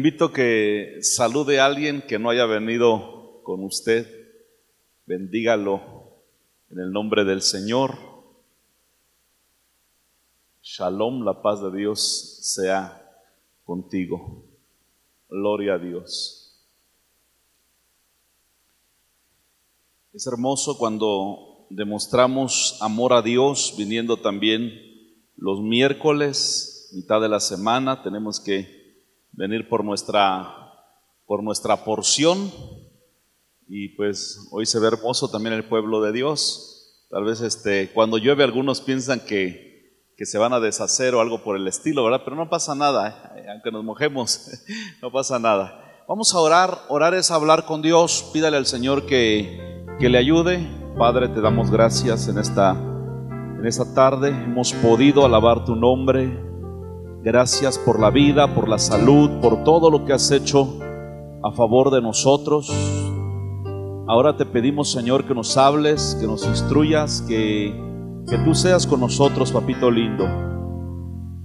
invito a que salude a alguien que no haya venido con usted. Bendígalo en el nombre del Señor. Shalom, la paz de Dios sea contigo. Gloria a Dios. Es hermoso cuando demostramos amor a Dios viniendo también los miércoles, mitad de la semana. Tenemos que venir por nuestra porción, y pues hoy se ve hermoso también el pueblo de Dios. Tal vez cuando llueve algunos piensan que se van a deshacer o algo por el estilo, ¿verdad? Pero no pasa nada, aunque nos mojemos, no pasa nada. Vamos a orar. Orar es hablar con Dios. Pídale al Señor que le ayude. Padre, te damos gracias en esta tarde. Hemos podido alabar tu nombre. Gracias por la vida, por la salud, por todo lo que has hecho a favor de nosotros. Ahora te pedimos, Señor, que nos hables, que nos instruyas, que tú seas con nosotros, papito lindo.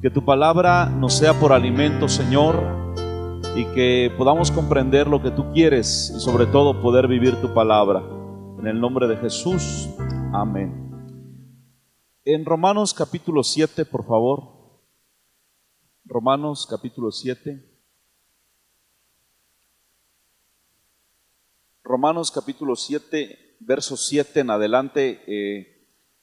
Que tu palabra nos sea por alimento, Señor, y que podamos comprender lo que tú quieres y sobre todo poder vivir tu palabra. En el nombre de Jesús, amén. En Romanos capítulo 7, por favor. Romanos capítulo 7. Romanos capítulo 7, verso 7 en adelante.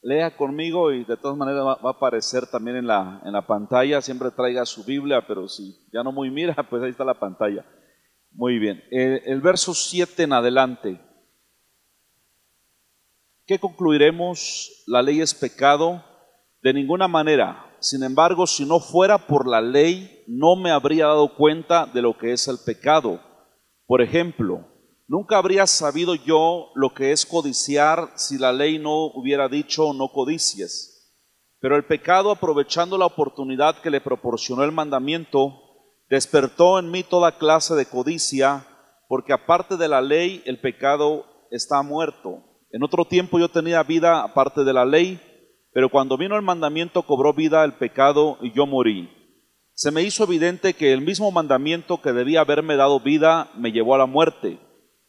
Lea conmigo y de todas maneras va a aparecer también en la pantalla. Siempre traiga su Biblia, pero si ya no muy mira, pues ahí está la pantalla. Muy bien. El verso 7 en adelante. ¿Qué concluiremos? ¿La ley es pecado? De ninguna manera. Sin embargo, si no fuera por la ley, no me habría dado cuenta de lo que es el pecado. Por ejemplo, nunca habría sabido yo lo que es codiciar si la ley no hubiera dicho no codicies. Pero el pecado, aprovechando la oportunidad que le proporcionó el mandamiento, despertó en mí toda clase de codicia, porque aparte de la ley, el pecado está muerto. En otro tiempo yo tenía vida aparte de la ley, pero cuando vino el mandamiento cobró vida el pecado y yo morí. Se me hizo evidente que el mismo mandamiento que debía haberme dado vida me llevó a la muerte,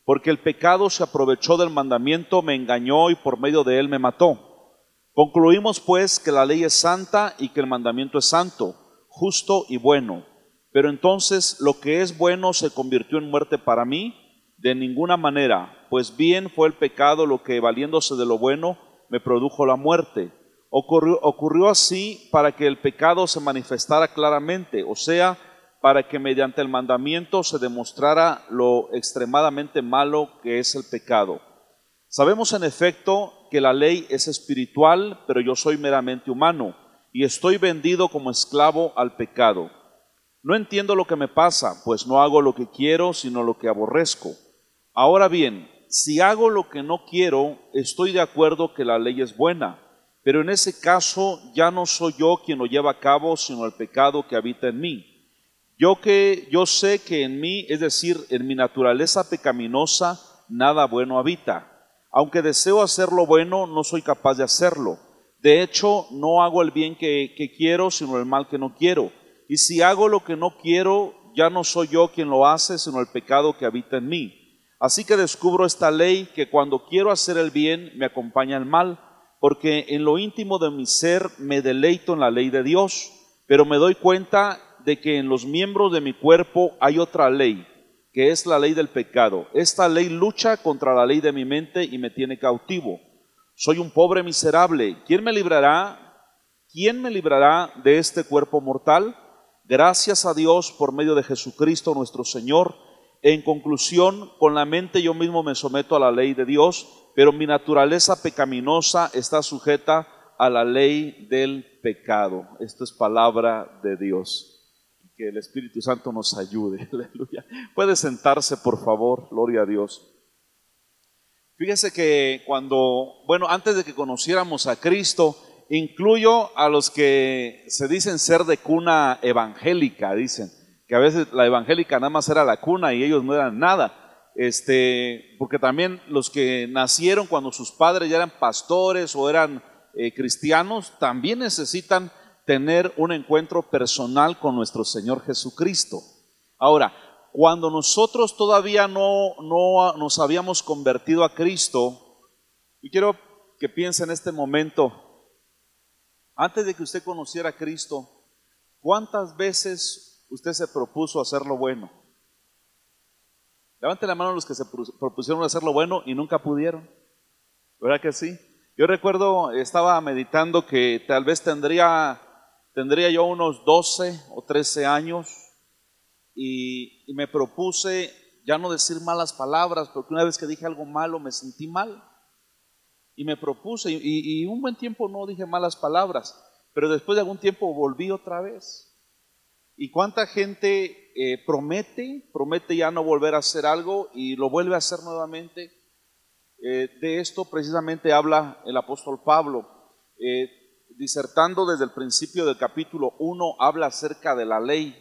porque el pecado se aprovechó del mandamiento, me engañó y por medio de él me mató. Concluimos pues que la ley es santa y que el mandamiento es santo, justo y bueno. Pero entonces lo que es bueno se convirtió en muerte para mí. De ninguna manera, pues bien fue el pecado lo que, valiéndose de lo bueno, me produjo la muerte. Ocurrió así para que el pecado se manifestara claramente, o sea, para que mediante el mandamiento se demostrara lo extremadamente malo que es el pecado. Sabemos en efecto que la ley es espiritual, pero yo soy meramente humano y estoy vendido como esclavo al pecado. No entiendo lo que me pasa, pues no hago lo que quiero, sino lo que aborrezco. Ahora bien, si hago lo que no quiero, estoy de acuerdo que la ley es buena. Pero en ese caso ya no soy yo quien lo lleva a cabo, sino el pecado que habita en mí. Yo sé que en mí, es decir, en mi naturaleza pecaminosa, nada bueno habita. Aunque deseo hacer lo bueno, no soy capaz de hacerlo. De hecho, no hago el bien que quiero, sino el mal que no quiero. Y si hago lo que no quiero, ya no soy yo quien lo hace, sino el pecado que habita en mí. Así que descubro esta ley, que cuando quiero hacer el bien, me acompaña el mal. Porque en lo íntimo de mi ser me deleito en la ley de Dios, pero me doy cuenta de que en los miembros de mi cuerpo hay otra ley, que es la ley del pecado. Esta ley lucha contra la ley de mi mente y me tiene cautivo. Soy un pobre miserable. ¿Quién me librará de este cuerpo mortal? Gracias a Dios por medio de Jesucristo nuestro Señor. En conclusión, con la mente yo mismo me someto a la ley de Dios, pero mi naturaleza pecaminosa está sujeta a la ley del pecado. Esto es palabra de Dios. Que el Espíritu Santo nos ayude. Aleluya. Puede sentarse, por favor. Gloria a Dios. Fíjese que antes de que conociéramos a Cristo, incluyo a los que se dicen ser de cuna evangélica, dicen que a veces la evangélica nada más era la cuna y ellos no eran nada. Porque también los que nacieron cuando sus padres ya eran pastores o eran cristianos, también necesitan tener un encuentro personal con nuestro Señor Jesucristo. Ahora, cuando nosotros todavía no nos habíamos convertido a Cristo, y quiero que piense en este momento, antes de que usted conociera a Cristo, ¿cuántas veces usted se propuso hacer lo bueno? Levante la mano los que se propusieron hacer lo bueno y nunca pudieron. ¿Verdad que sí? Yo recuerdo, estaba meditando que tal vez tendría yo unos 12 o 13 años y me propuse ya no decir malas palabras, porque una vez que dije algo malo me sentí mal. Y me propuse, y un buen tiempo no dije malas palabras, pero después de algún tiempo volví otra vez. ¿Y cuánta gente promete ya no volver a hacer algo y lo vuelve a hacer nuevamente? De esto precisamente habla el apóstol Pablo. Disertando desde el principio del capítulo 1, habla acerca de la ley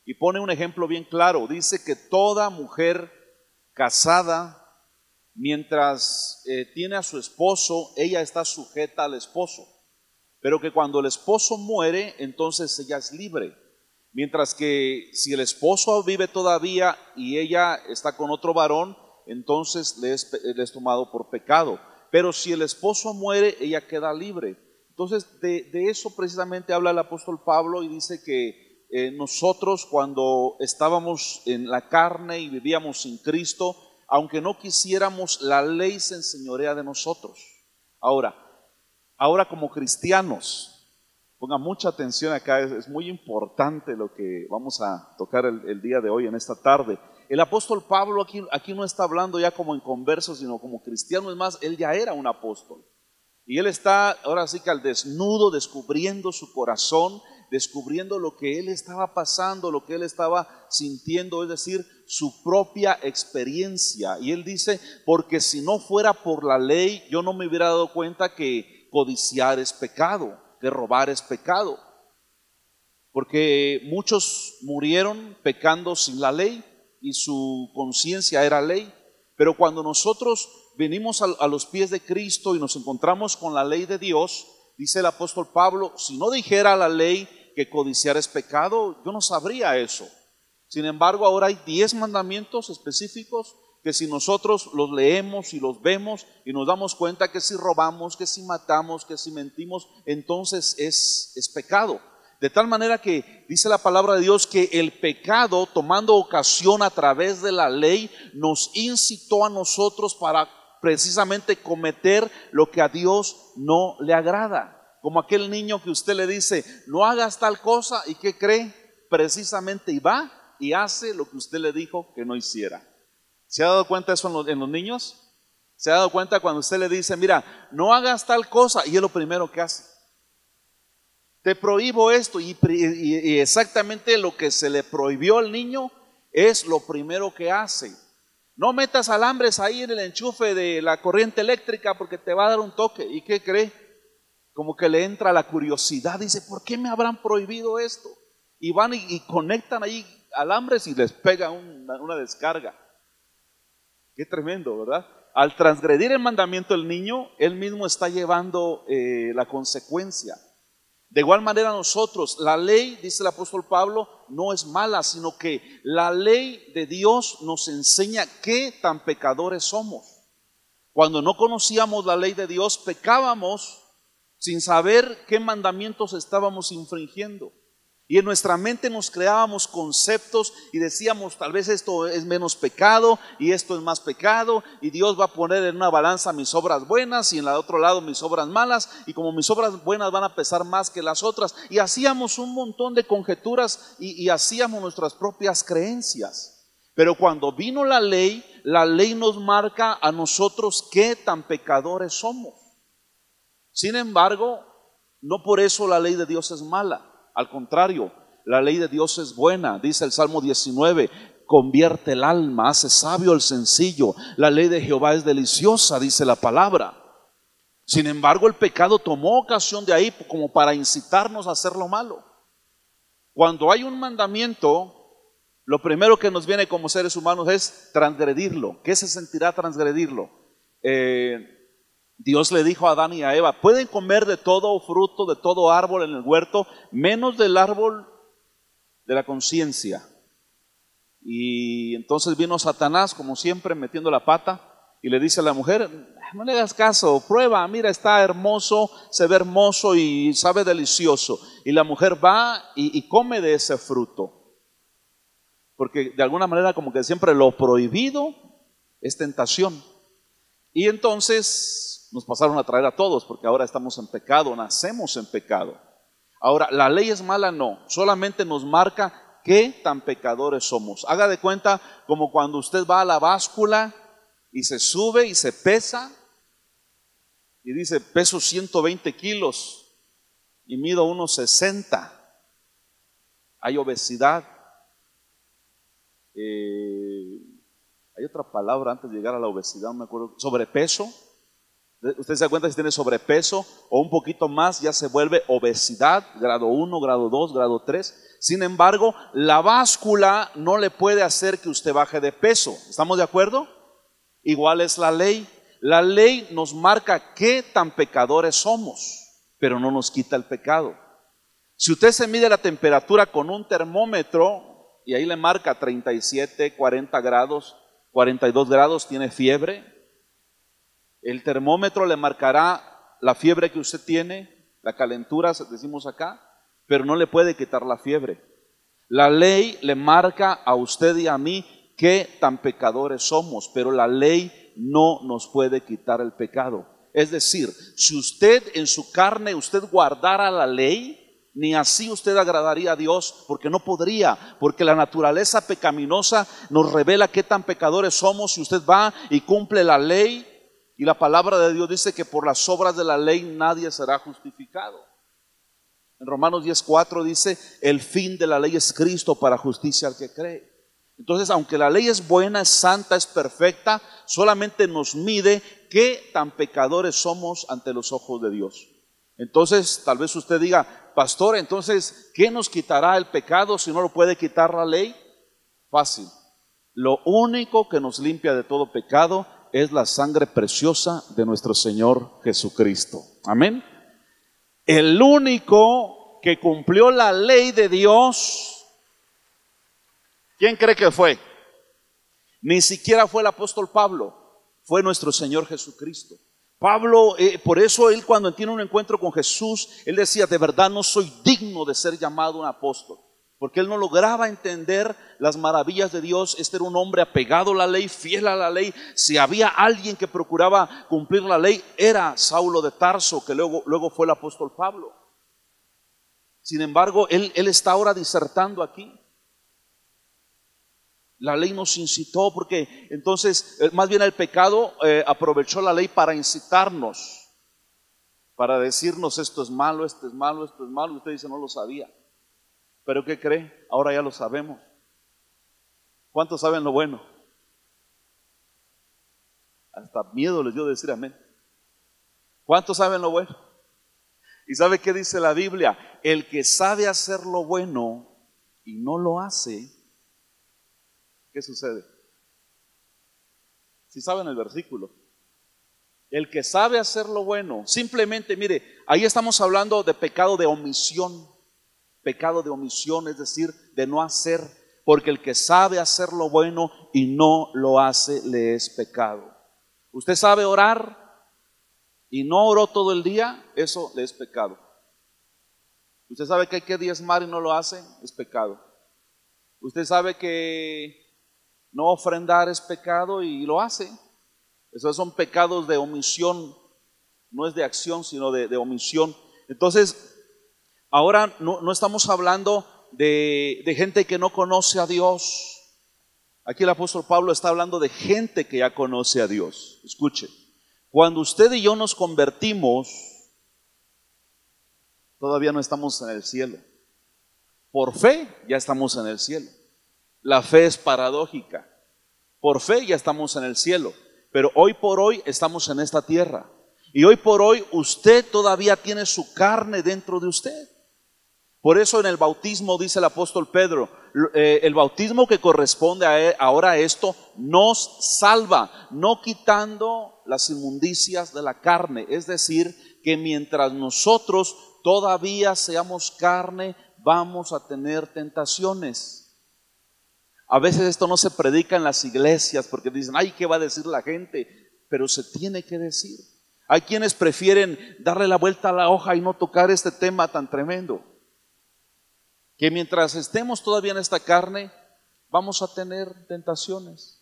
y pone un ejemplo bien claro. Dice que toda mujer casada, mientras tiene a su esposo, ella está sujeta al esposo, pero que cuando el esposo muere, entonces ella es libre. Mientras que si el esposo vive todavía y ella está con otro varón, entonces le es tomado por pecado. Pero si el esposo muere, ella queda libre. Entonces de eso precisamente habla el apóstol Pablo y dice que nosotros cuando estábamos en la carne y vivíamos sin Cristo, aunque no quisiéramos, la ley se enseñorea de nosotros. Ahora como cristianos, ponga mucha atención acá, es muy importante lo que vamos a tocar el día de hoy, en esta tarde. El apóstol Pablo aquí no está hablando ya como inconverso, sino como cristiano. Es más, él ya era un apóstol. Y él está ahora sí que al desnudo, descubriendo su corazón, descubriendo lo que él estaba pasando, lo que él estaba sintiendo, es decir, su propia experiencia. Y él dice, porque si no fuera por la ley, yo no me hubiera dado cuenta que codiciar es pecado, que robar es pecado. Porque muchos murieron pecando sin la ley y su conciencia era ley. Pero cuando nosotros venimos a los pies de Cristo y nos encontramos con la ley de Dios, dice el apóstol Pablo, si no dijera la ley que codiciar es pecado, yo no sabría eso. Sin embargo, ahora hay 10 mandamientos específicos que si nosotros los leemos y los vemos y nos damos cuenta que si robamos, que si matamos, que si mentimos, entonces es pecado. De tal manera que dice la palabra de Dios que el pecado, tomando ocasión a través de la ley, nos incitó a nosotros para precisamente cometer lo que a Dios no le agrada. Como aquel niño que usted le dice, no hagas tal cosa, ¿y qué cree? Precisamente y va y hace lo que usted le dijo que no hiciera. ¿Se ha dado cuenta eso en los niños? ¿Se ha dado cuenta cuando usted le dice, mira, no hagas tal cosa, y es lo primero que hace? Te prohíbo esto, y exactamente lo que se le prohibió al niño es lo primero que hace. No metas alambres ahí en el enchufe de la corriente eléctrica porque te va a dar un toque. ¿Y qué cree? Como que le entra la curiosidad, dice, ¿por qué me habrán prohibido esto? Y van y conectan ahí alambres y les pega una descarga. Qué tremendo, ¿verdad? Al transgredir el mandamiento del niño, él mismo está llevando la consecuencia. De igual manera nosotros, la ley, dice el apóstol Pablo, no es mala, sino que la ley de Dios nos enseña qué tan pecadores somos. Cuando no conocíamos la ley de Dios, pecábamos sin saber qué mandamientos estábamos infringiendo. Y en nuestra mente nos creábamos conceptos y decíamos, tal vez esto es menos pecado y esto es más pecado, y Dios va a poner en una balanza mis obras buenas y en la otro lado mis obras malas, y como mis obras buenas van a pesar más que las otras, y hacíamos un montón de conjeturas y hacíamos nuestras propias creencias. Pero cuando vino la ley nos marca a nosotros qué tan pecadores somos. Sin embargo, no por eso la ley de Dios es mala. Al contrario, la ley de Dios es buena. Dice el Salmo 19, convierte el alma, hace sabio el sencillo. La ley de Jehová es deliciosa, dice la palabra. Sin embargo, el pecado tomó ocasión de ahí como para incitarnos a hacer lo malo. Cuando hay un mandamiento, lo primero que nos viene como seres humanos es transgredirlo. ¿Qué se sentirá transgredirlo? Dios le dijo a Adán y a Eva, pueden comer de todo fruto, de todo árbol en el huerto, menos del árbol de la conciencia. Y entonces vino Satanás, como siempre, metiendo la pata y le dice a la mujer: no le hagas caso, prueba, mira, está hermoso, se ve hermoso y sabe delicioso. Y la mujer va y come de ese fruto, porque de alguna manera como que siempre lo prohibido es tentación. Y entonces nos pasaron a traer a todos, porque ahora estamos en pecado, nacemos en pecado. Ahora, ¿la ley es mala? No, solamente nos marca qué tan pecadores somos. Haga de cuenta como cuando usted va a la báscula y se sube y se pesa y dice: peso 120 kilos y mido 1,60. Hay obesidad. Hay otra palabra antes de llegar a la obesidad, no me acuerdo. Sobrepeso. Usted se da cuenta, si tiene sobrepeso o un poquito más, ya se vuelve obesidad, grado 1, grado 2, grado 3. Sin embargo, la báscula no le puede hacer que usted baje de peso. ¿Estamos de acuerdo? Igual es la ley. La ley nos marca qué tan pecadores somos, pero no nos quita el pecado. Si usted se mide la temperatura con un termómetro y ahí le marca 37, 40 grados, 42 grados, tiene fiebre, el termómetro le marcará la fiebre que usted tiene, la calentura, decimos acá, pero no le puede quitar la fiebre. La ley le marca a usted y a mí qué tan pecadores somos, pero la ley no nos puede quitar el pecado. Es decir, si usted en su carne, usted guardara la ley, ni así usted agradaría a Dios, porque no podría, porque la naturaleza pecaminosa nos revela qué tan pecadores somos. Si usted va y cumple la ley, y la palabra de Dios dice que por las obras de la ley nadie será justificado. En Romanos 10:4 dice: el fin de la ley es Cristo para justicia al que cree. Entonces, aunque la ley es buena, es santa, es perfecta, solamente nos mide qué tan pecadores somos ante los ojos de Dios. Entonces, tal vez usted diga: pastor, entonces, ¿qué nos quitará el pecado si no lo puede quitar la ley? Fácil. Lo único que nos limpia de todo pecado es la sangre preciosa de nuestro Señor Jesucristo. Amén. El único que cumplió la ley de Dios, ¿quién cree que fue? Ni siquiera fue el apóstol Pablo, fue nuestro Señor Jesucristo. Pablo, por eso él, cuando tiene un encuentro con Jesús, él decía: de verdad no soy digno de ser llamado un apóstol, porque él no lograba entender las maravillas de Dios. Este era un hombre apegado a la ley, fiel a la ley. Si había alguien que procuraba cumplir la ley, era Saulo de Tarso, que luego fue el apóstol Pablo. Sin embargo, él está ahora disertando aquí. La ley nos incitó, porque entonces más bien el pecado aprovechó la ley para incitarnos, para decirnos: esto es malo, esto es malo, esto es malo. Usted dice: no lo sabía. Pero ¿qué cree? Ahora ya lo sabemos. ¿Cuántos saben lo bueno? Hasta miedo les dio decir amén. ¿Cuántos saben lo bueno? ¿Y sabe qué dice la Biblia? El que sabe hacer lo bueno y no lo hace, ¿qué sucede? Si saben el versículo. El que sabe hacer lo bueno, simplemente, mire, ahí estamos hablando de pecado de omisión. Pecado de omisión, es decir, de no hacer. Porque el que sabe hacer lo bueno y no lo hace, le es pecado. Usted sabe orar y no oró todo el día, eso le es pecado. Usted sabe que hay que diezmar y no lo hace, es pecado. Usted sabe que no ofrendar es pecado y lo hace. Esos son pecados de omisión, no es de acción, sino de omisión. Entonces, ahora no estamos hablando de gente que no conoce a Dios. Aquí el apóstol Pablo está hablando de gente que ya conoce a Dios. Escuche, cuando usted y yo nos convertimos, todavía no estamos en el cielo. Por fe ya estamos en el cielo. La fe es paradójica. Por fe ya estamos en el cielo, pero hoy por hoy estamos en esta tierra. Y hoy por hoy usted todavía tiene su carne dentro de usted. Por eso en el bautismo, dice el apóstol Pedro, el bautismo que corresponde ahora a esto nos salva, no quitando las inmundicias de la carne. Es decir, que mientras nosotros todavía seamos carne, vamos a tener tentaciones. A veces esto no se predica en las iglesias porque dicen, ay, ¿qué va a decir la gente? Pero se tiene que decir. Hay quienes prefieren darle la vuelta a la hoja y no tocar este tema tan tremendo. Que mientras estemos todavía en esta carne, vamos a tener tentaciones.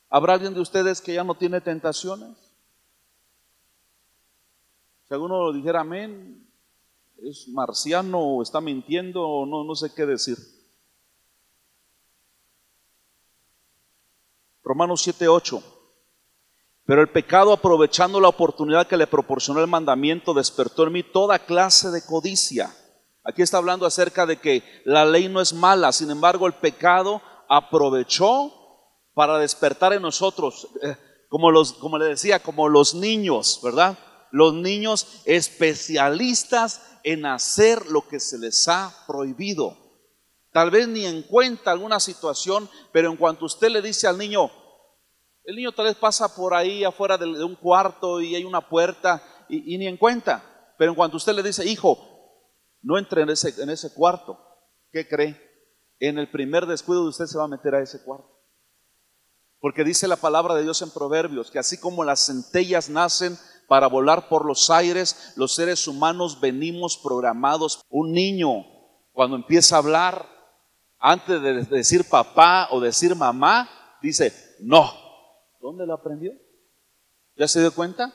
¿Habrá alguien de ustedes que ya no tiene tentaciones? Si alguno dijera amén, es marciano o está mintiendo o no sé qué decir. Romanos 7:8. Pero el pecado, aprovechando la oportunidad que le proporcionó el mandamiento, despertó en mí toda clase de codicia. Aquí está hablando acerca de que la ley no es mala, sin embargo el pecado aprovechó para despertar en nosotros, como le decía, como los niños, ¿verdad? Los niños especialistas en hacer lo que se les ha prohibido. Tal vez ni en cuenta alguna situación, pero en cuanto usted le dice al niño, el niño tal vez pasa por ahí afuera de un cuarto y hay una puerta y ni en cuenta, pero en cuanto usted le dice, hijo, no entre en ese cuarto, ¿qué cree? En el primer descuido de usted se va a meter a ese cuarto. Porque dice la palabra de Dios en Proverbios, que así como las centellas nacen para volar por los aires, los seres humanos venimos programados. Un niño, cuando empieza a hablar, antes de decir papá o decir mamá, dice, no. ¿Dónde lo aprendió? ¿Ya se dio cuenta?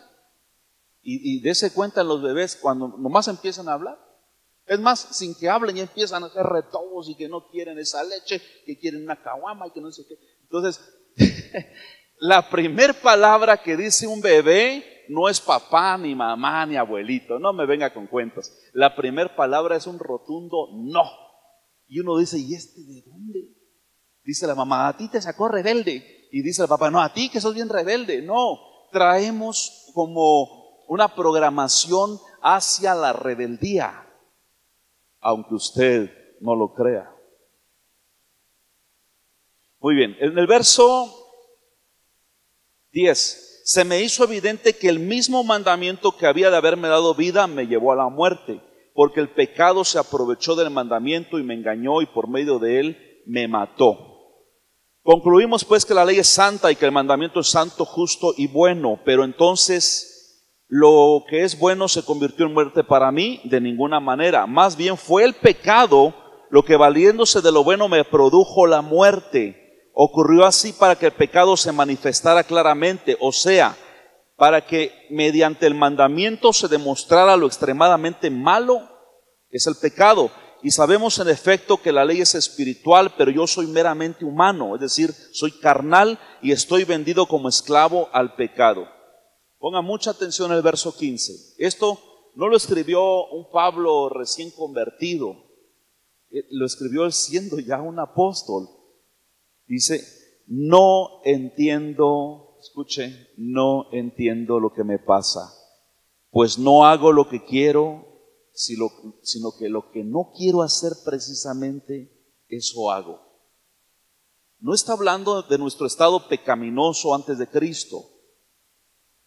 Y dése cuenta en los bebés cuando nomás empiezan a hablar. Es más, sin que hablen ya empiezan a hacer retobos y que no quieren esa leche, que quieren una caguama y que no sé qué. Entonces, la primer palabra que dice un bebé no es papá, ni mamá, ni abuelito. No me venga con cuentos. La primer palabra es un rotundo no. Y uno dice, ¿y este de dónde? Dice la mamá, a ti te sacó rebelde. Y dice el papá, no, a ti que sos bien rebelde. No, traemos como una programación hacia la rebeldía, aunque usted no lo crea. Muy bien, en el verso 10, se me hizo evidente que el mismo mandamiento que había de haberme dado vida me llevó a la muerte, porque el pecado se aprovechó del mandamiento y me engañó y por medio de él me mató. Concluimos pues que la ley es santa y que el mandamiento es santo, justo y bueno, pero entonces lo que es bueno se convirtió en muerte para mí, de ninguna manera. Más bien fue el pecado lo que, valiéndose de lo bueno, me produjo la muerte. Ocurrió así para que el pecado se manifestara claramente, o sea, para que mediante el mandamiento se demostrara lo extremadamente malo que es el pecado. Y sabemos en efecto que la ley es espiritual, pero yo soy meramente humano, es decir, soy carnal y estoy vendido como esclavo al pecado. Ponga mucha atención al verso 15. Esto no lo escribió un Pablo recién convertido, lo escribió él siendo ya un apóstol. Dice, no entiendo, escuche, no entiendo lo que me pasa, pues no hago lo que quiero, sino que lo que no quiero hacer precisamente, eso hago. No está hablando de nuestro estado pecaminoso antes de Cristo,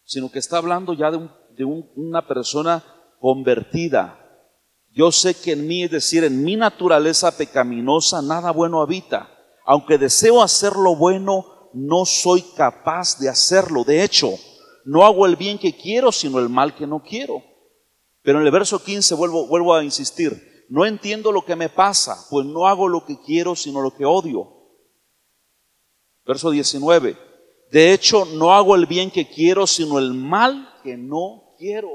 sino que está hablando ya de una persona convertida. Yo sé que en mí, es decir, en mi naturaleza pecaminosa, nada bueno habita. Aunque deseo hacer lo bueno, no soy capaz de hacerlo. De hecho, no hago el bien que quiero, sino el mal que no quiero. Pero en el verso 15 vuelvo a insistir, no entiendo lo que me pasa, pues no hago lo que quiero, sino lo que odio. Verso 19, de hecho no hago el bien que quiero, sino el mal que no quiero.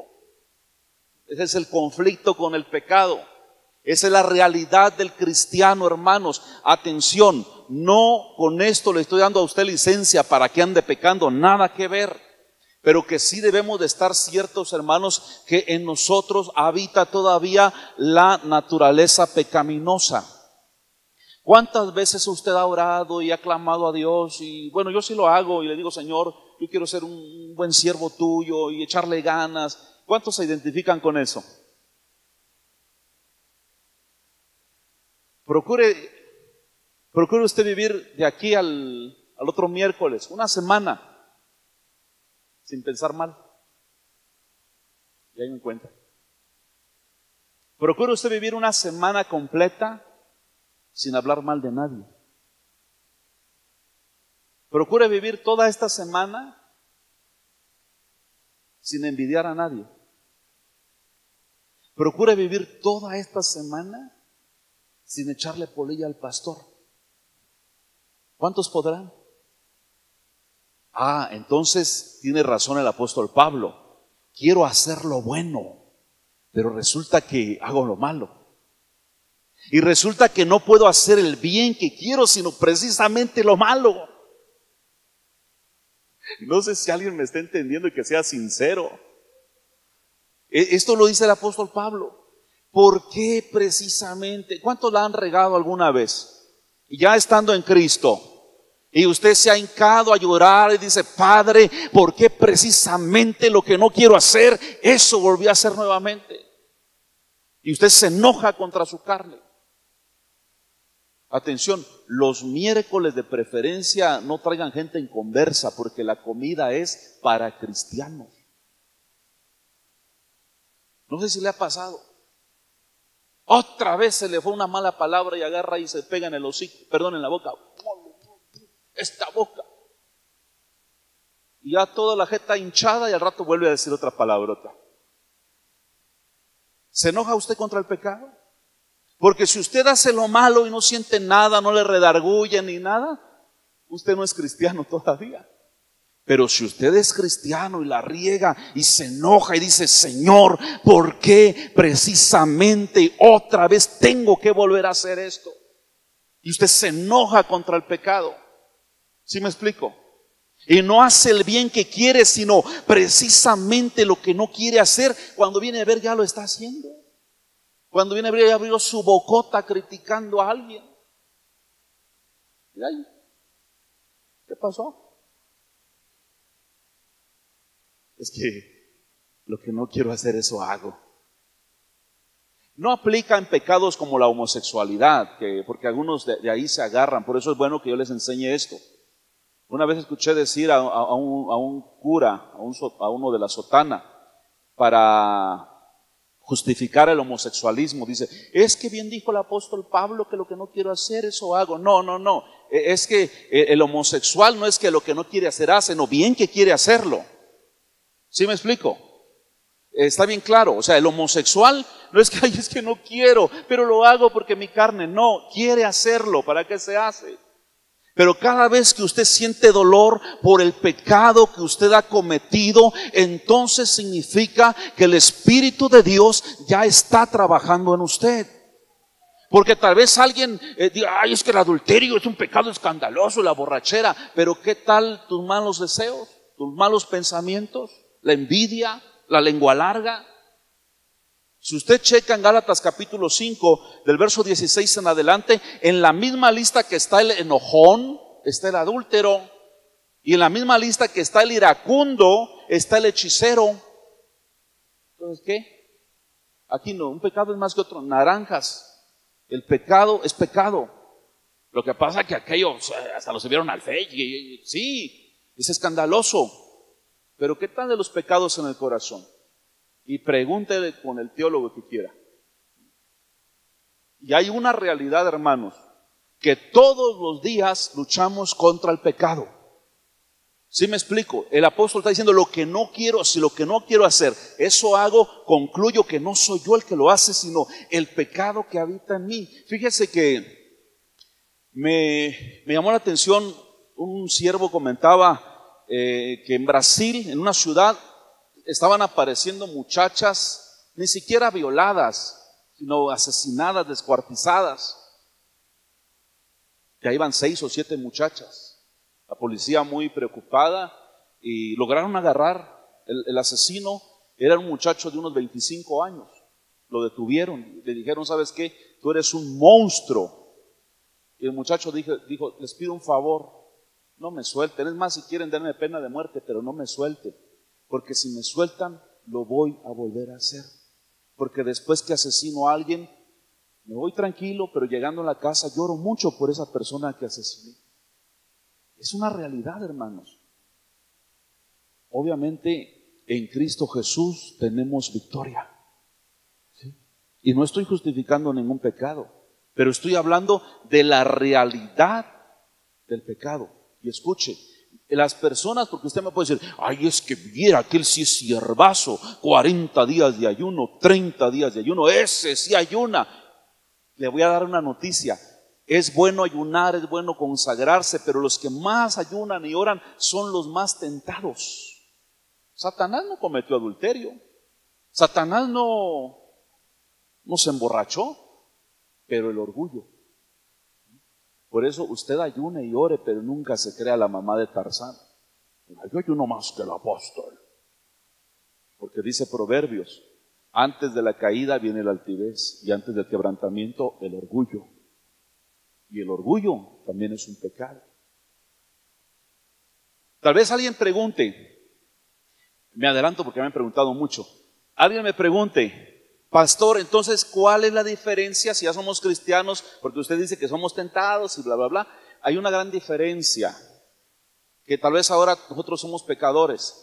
Ese es el conflicto con el pecado. Esa es la realidad del cristiano, hermanos. Atención, no con esto le estoy dando a usted licencia para que ande pecando, nada que ver. Pero que sí debemos de estar ciertos, hermanos, que en nosotros habita todavía la naturaleza pecaminosa. ¿Cuántas veces usted ha orado y ha clamado a Dios? Y bueno, yo sí lo hago y le digo, Señor, yo quiero ser un buen siervo tuyo y echarle ganas. ¿Cuántos se identifican con eso? Procure usted vivir de aquí al otro miércoles, una semana, sin pensar mal. Y ahí me cuenta. Procure usted vivir una semana completa sin hablar mal de nadie. Procure vivir toda esta semana sin envidiar a nadie. Procure vivir toda esta semana sin echarle polilla al pastor. ¿Cuántos podrán? Entonces tiene razón el apóstol Pablo. Quiero hacer lo bueno, pero resulta que hago lo malo. Y resulta que no puedo hacer el bien que quiero, sino precisamente lo malo. No sé si alguien me está entendiendo y que sea sincero. Esto lo dice el apóstol Pablo. ¿Por qué precisamente? ¿Cuántos la han regado alguna vez? Y ya estando en Cristo, y usted se ha hincado a llorar y dice: Padre, ¿por qué precisamente lo que no quiero hacer, eso volví a hacer nuevamente? Y usted se enoja contra su carne. Atención, los miércoles de preferencia no traigan gente en conversa, porque la comida es para cristianos. No sé si le ha pasado. Otra vez se le fue una mala palabra y agarra y se pega en el hocico, perdón, en la boca. Esta boca. Y ya toda la jeta hinchada y al rato vuelve a decir otra palabrota. ¿Se enoja usted contra el pecado? Porque si usted hace lo malo y no siente nada, no le redarguye ni nada, usted no es cristiano todavía. Pero si usted es cristiano y la riega y se enoja y dice: Señor, ¿por qué precisamente otra vez tengo que volver a hacer esto? Y usted se enoja contra el pecado. ¿Sí me explico? Y no hace el bien que quiere, sino precisamente lo que no quiere hacer. Cuando viene a ver, ya lo está haciendo. Cuando viene a ver, ya abrió su bocota criticando a alguien. ¿Y ahí? ¿Qué pasó? Es que lo que no quiero hacer, eso hago. No aplica en pecados como la homosexualidad, porque algunos de ahí se agarran. Por eso es bueno que yo les enseñe esto. Una vez escuché decir a un cura, a uno de la sotana, para justificar el homosexualismo, dice: es que bien dijo el apóstol Pablo que lo que no quiero hacer, eso hago. No, es que el homosexual no es que lo que no quiere hacer hace, no, bien que quiere hacerlo. ¿Sí me explico? Está bien claro. O sea, el homosexual no es que: ay, es que no quiero, pero lo hago porque mi carne. No, quiere hacerlo. ¿Para qué se hace? Pero cada vez que usted siente dolor por el pecado que usted ha cometido, entonces significa que el Espíritu de Dios ya está trabajando en usted. Porque tal vez alguien diga: ay, es que el adulterio es un pecado escandaloso, la borrachera. Pero ¿qué tal tus malos deseos, tus malos pensamientos, la envidia, la lengua larga? Si usted checa en Gálatas capítulo 5, del verso 16 en adelante, en la misma lista que está el enojón, está el adúltero. Y en la misma lista que está el iracundo, está el hechicero. Entonces, ¿qué? Aquí no, un pecado es más que otro. Naranjas. El pecado es pecado. Lo que pasa es que aquellos hasta lo subieron al Facebook. Sí, es escandaloso. Pero ¿qué tal de los pecados en el corazón? Y pregúntele con el teólogo que quiera. Y hay una realidad, hermanos, que todos los días luchamos contra el pecado. ¿Sí me explico? El apóstol está diciendo: lo que no quiero, si lo que no quiero hacer, eso hago, concluyo que no soy yo el que lo hace, sino el pecado que habita en mí. Fíjese que me llamó la atención, un siervo comentaba que en Brasil, en una ciudad, estaban apareciendo muchachas, ni siquiera violadas, sino asesinadas, descuartizadas. Ya iban 6 o 7 muchachas. La policía muy preocupada y lograron agarrar. El asesino era un muchacho de unos 25 años. Lo detuvieron, le dijeron: ¿sabes qué? Tú eres un monstruo. Y el muchacho dijo: les pido un favor, no me suelten. Es más, si quieren darme pena de muerte, pero no me suelten. Porque si me sueltan, lo voy a volver a hacer. Porque después que asesino a alguien, me voy tranquilo, pero llegando a la casa lloro mucho por esa persona que asesiné. Es una realidad, hermanos. Obviamente, en Cristo Jesús tenemos victoria. ¿Sí? Y no estoy justificando ningún pecado, pero estoy hablando de la realidad del pecado. Y escuche, las personas, porque usted me puede decir, ay, es que viera que él sí es siervazo, 40 días de ayuno, 30 días de ayuno, ese sí ayuna. Le voy a dar una noticia. Es bueno ayunar, es bueno consagrarse, pero los que más ayunan y oran son los más tentados. Satanás no cometió adulterio. Satanás no se emborrachó, pero el orgullo. Por eso usted ayune y ore, pero nunca se crea la mamá de Tarzán. Yo ayuno más que el apóstol. Porque dice Proverbios, antes de la caída viene la altivez y antes del quebrantamiento el orgullo. Y el orgullo también es un pecado. Tal vez alguien pregunte, me adelanto porque me han preguntado mucho, alguien me pregunte, pastor, entonces, ¿cuál es la diferencia si ya somos cristianos? Porque usted dice que somos tentados y bla, bla, bla. Hay una gran diferencia, que tal vez ahora nosotros somos pecadores,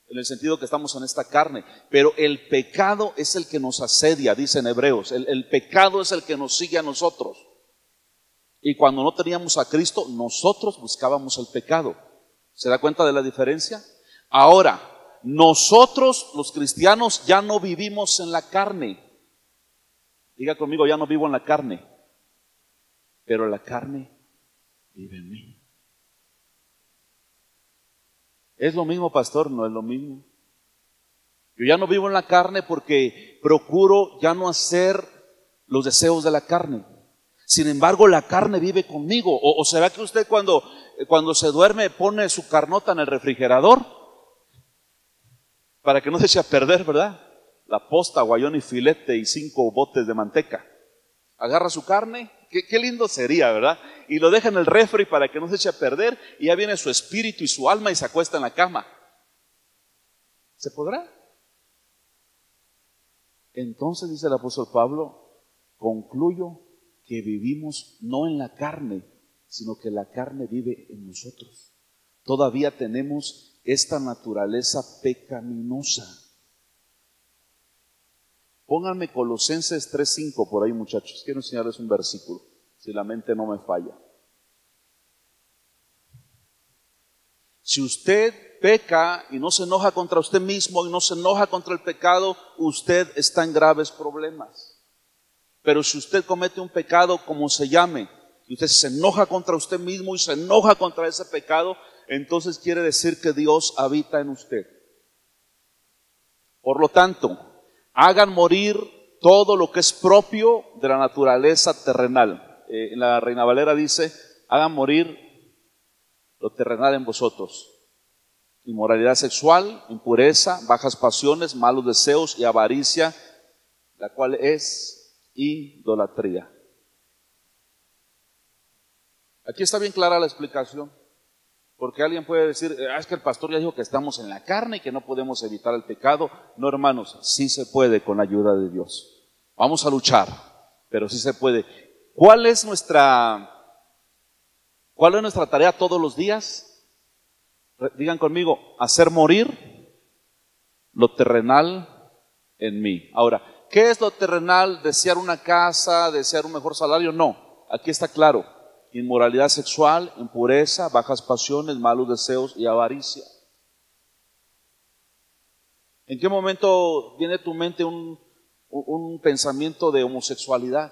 en el sentido que estamos en esta carne, pero el pecado es el que nos asedia, dice en Hebreos, el pecado es el que nos sigue a nosotros. Y cuando no teníamos a Cristo, nosotros buscábamos el pecado. ¿Se da cuenta de la diferencia? Ahora, nosotros los cristianos ya no vivimos en la carne. Diga conmigo, ya no vivo en la carne, pero la carne vive en mí. ¿Es lo mismo, pastor? No es lo mismo. Yo ya no vivo en la carne porque procuro ya no hacer los deseos de la carne. Sin embargo, la carne vive conmigo. ¿O será que usted cuando se duerme pone su carnota en el refrigerador? Para que no se eche a perder, ¿verdad? La posta, guayón y filete y 5 botes de manteca. Agarra su carne, qué lindo sería, ¿verdad? Y lo deja en el refri para que no se eche a perder y ya viene su espíritu y su alma y se acuesta en la cama. ¿Se podrá? Entonces, dice el apóstol Pablo, concluyo que vivimos no en la carne, sino que la carne vive en nosotros. Todavía tenemos esta naturaleza pecaminosa. Pónganme Colosenses 3:5 por ahí, muchachos. Quiero enseñarles un versículo, si la mente no me falla. Si usted peca y no se enoja contra usted mismo y no se enoja contra el pecado, usted está en graves problemas. Pero si usted comete un pecado, como se llame, y usted se enoja contra usted mismo y se enoja contra ese pecado, entonces quiere decir que Dios habita en usted. Por lo tanto, hagan morir todo lo que es propio de la naturaleza terrenal. En la Reina Valera dice, hagan morir lo terrenal en vosotros. Inmoralidad sexual, impureza, bajas pasiones, malos deseos y avaricia, la cual es idolatría. Aquí está bien clara la explicación, porque alguien puede decir, es que el pastor ya dijo que estamos en la carne y que no podemos evitar el pecado. No, hermanos, sí se puede con la ayuda de Dios. Vamos a luchar, pero sí se puede. ¿Cuál es nuestra tarea todos los días? Digan conmigo, hacer morir lo terrenal en mí. Ahora, ¿qué es lo terrenal? ¿Desear una casa, desear un mejor salario? No, aquí está claro. Inmoralidad sexual, impureza, bajas pasiones, malos deseos y avaricia. ¿En qué momento viene a tu mente un pensamiento de homosexualidad?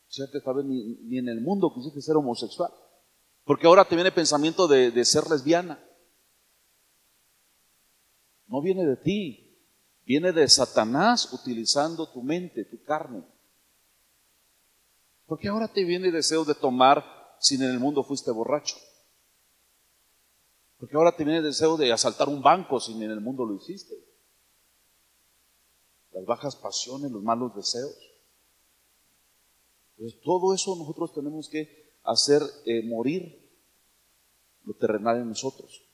¿Cierto? Tal vez ni en el mundo quisiste ser homosexual. Porque ahora te viene el pensamiento de ser lesbiana. No viene de ti. Viene de Satanás utilizando tu mente, tu carne. ¿Por qué ahora te viene el deseo de tomar si en el mundo fuiste borracho? ¿Por qué ahora te viene el deseo de asaltar un banco si en el mundo lo hiciste? Las bajas pasiones, los malos deseos. Entonces, todo eso nosotros tenemos que hacer morir lo terrenal en nosotros.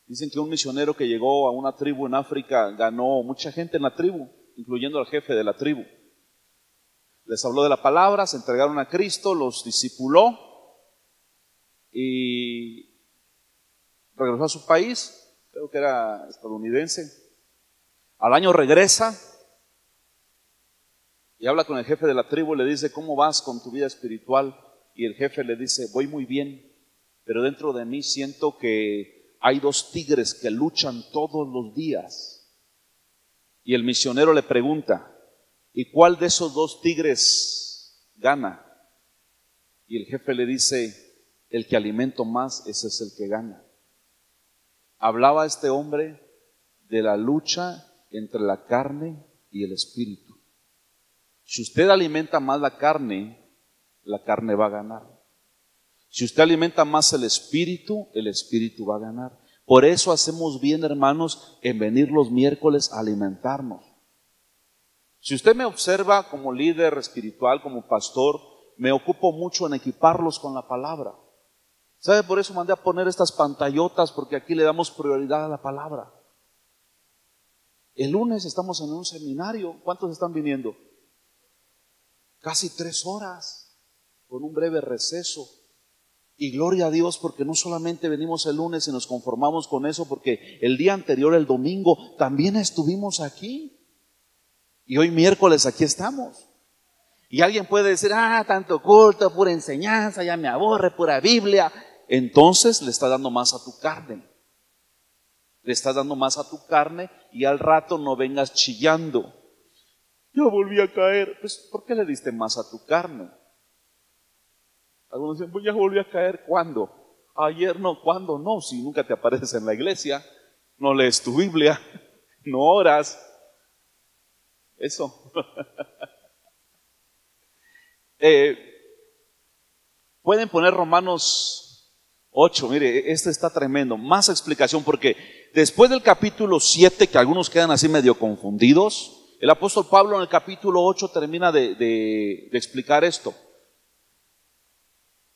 Dicen que un misionero que llegó a una tribu en África ganó mucha gente en la tribu, incluyendo al jefe de la tribu. Les habló de la palabra, se entregaron a Cristo, los discipuló y regresó a su país, creo que era estadounidense. Al año regresa y habla con el jefe de la tribu, le dice, ¿cómo vas con tu vida espiritual? y el jefe le dice, voy muy bien, pero dentro de mí siento que hay dos tigres que luchan todos los días. Y el misionero le pregunta, ¿y cuál de esos dos tigres gana? Y el jefe le dice, el que alimento más, ese es el que gana. Hablaba este hombre de la lucha entre la carne y el espíritu. Si usted alimenta más la carne va a ganar. Si usted alimenta más el espíritu va a ganar. Por eso hacemos bien, hermanos, en venir los miércoles a alimentarnos. Si usted me observa como líder espiritual, como pastor, me ocupo mucho en equiparlos con la palabra. ¿Sabe? Por eso mandé a poner estas pantallotas, porque aquí le damos prioridad a la palabra. El lunes estamos en un seminario. ¿Cuántos están viniendo? Casi 3 horas, con un breve receso. Y gloria a Dios, porque no solamente venimos el lunes y nos conformamos con eso, porque el día anterior, el domingo, también estuvimos aquí. Y hoy miércoles aquí estamos. Y alguien puede decir, tanto culto, pura enseñanza, ya me aburre, pura Biblia. Entonces le está dando más a tu carne. Le estás dando más a tu carne y al rato no vengas chillando. Yo volví a caer. Pues, ¿por qué le diste más a tu carne? Algunos dicen, pues ya volví a caer. ¿Cuándo? Ayer no. ¿Cuándo? No, si nunca te apareces en la iglesia, no lees tu Biblia, no oras. Eso. Pueden poner Romanos 8, mire, este está tremendo. Más explicación, porque después del capítulo 7, que algunos quedan así medio confundidos, el apóstol Pablo en el capítulo 8 termina de explicar esto.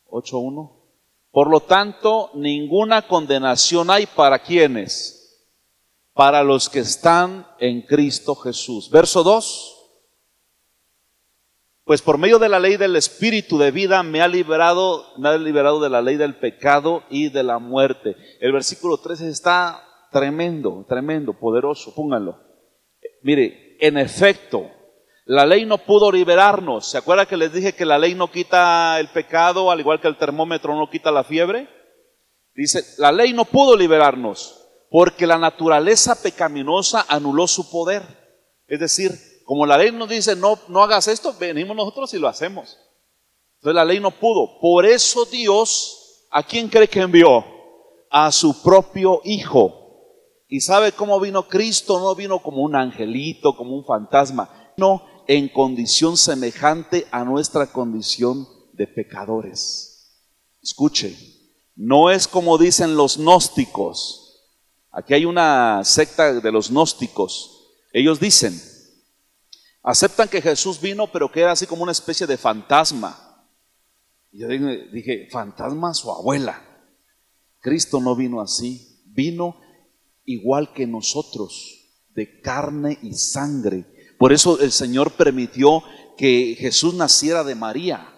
8:1. Por lo tanto, ninguna condenación hay para quienes, para los que están en Cristo Jesús. Verso 2. Pues por medio de la ley del Espíritu de vida me ha liberado de la ley del pecado y de la muerte. El versículo 13 está tremendo, poderoso, pónganlo. Mire, en efecto, la ley no pudo liberarnos. ¿Se acuerda que les dije que la ley no quita el pecado, al igual que el termómetro no quita la fiebre? Dice, la ley no pudo liberarnos porque la naturaleza pecaminosa anuló su poder. Es decir, como la ley nos dice, no hagas esto, venimos nosotros y lo hacemos. Entonces la ley no pudo. Por eso Dios, ¿a quién cree que envió? A su propio Hijo. ¿Y sabe cómo vino Cristo? No vino como un angelito, como un fantasma. Vino en condición semejante a nuestra condición de pecadores. Escuche, no es como dicen los gnósticos. Aquí hay una secta de los gnósticos. Ellos dicen, aceptan que Jesús vino, pero que era así como una especie de fantasma. Y yo dije, fantasma su abuela. Cristo no vino así, vino igual que nosotros, de carne y sangre. Por eso el Señor permitió que Jesús naciera de María,